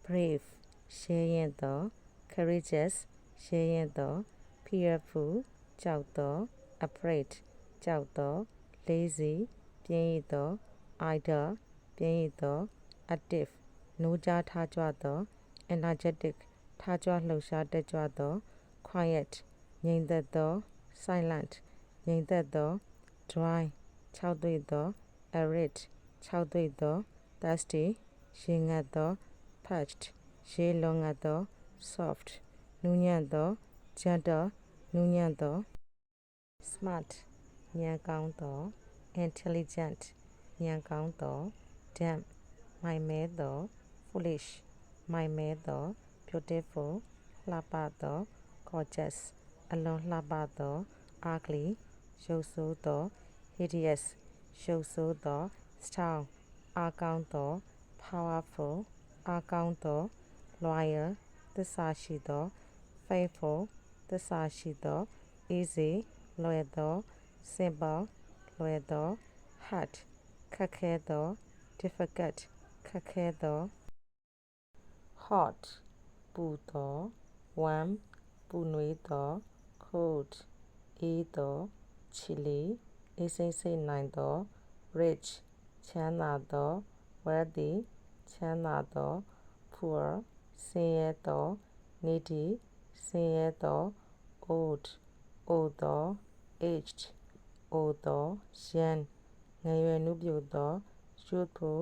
brave ရှဲရင်သော courageous ရှဲရင်သော fearful ကြောက်သော afraid ကြောက်သော lazy ပြင်းရသော idle ပြင်းရသော active နိုးကြားထားကြွသော energetic ထားကြွလှုပ်ရှားတက်ကြွသော quiet ငြိမ်သက်သော silent ငြိမ်သက်သော dry ခြောက်သွေ့သော arid ခြောက်သွေ့သော thirsty ရေငတ်သော parched ရေလွန်ငတ်သော soft နူးညံ့သော gentle နူးညံ့သော smart ဉာဏ်ကောင်းသော intelligent ဉာဏ်ကောင်းသော dumb မိုက်မဲသော foolish မိုက်မဲသော beautiful လှပသော gorgeous အလွန်လှပသော ugly ရုပ်ဆိုးသော hideous ရုပ်ဆိုးသော strong အားကောင်းသော powerful အားကောင်းသော loyal သစ္စာရှိသော faithful သစ္စာရှိသော easy လွယ်သော simple လွယ်သော hard ခက်ခဲသော difficult ခက်ခဲသော hot ပူသော warm ပူနွေးသော cold အေးသော chilly အေးစိမ့်စိမ့်နိုင်သော rich ချမ်းသာသော wealthy ချမ်းသာသော poor ဆင်းရဲသော needy ဆင်းရဲသော old အိုသော aged အိုသော young ငယ်ရွယ်နုပျိုသော youthful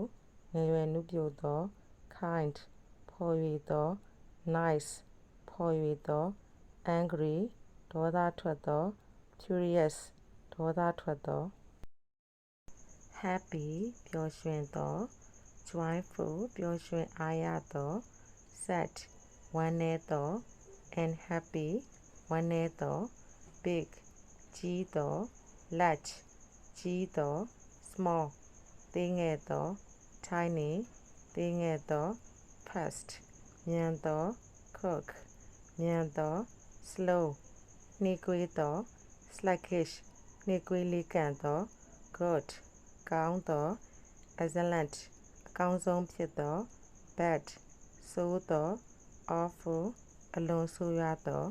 ငယ်ရွယ်နုပျိုသော kind ဖော်ရွေသော nice ဖော်ရွေသော angry ဒေါသထွက်သော furious ဒေါသထွက်သော happy ပျော်ရွှင်သော joyful ပျော်ရွှင်အားရသော sad ဝမ်းနည်းသော unhappy ဝမ်းနည်းသော big ကြီးသော large ကြီးသော small သေးငယ်သော tiny သေးငယ်သော fast မြန်သော quick မြန်သော slow နှေးကွေးသော sluggish နှေးကွေးလေးကံသော good ကောင်းသော excellent အကောင်းဆုံးဖြစ်သော bad ဆိုးသော awful အလွန်ဆိုးရွားသော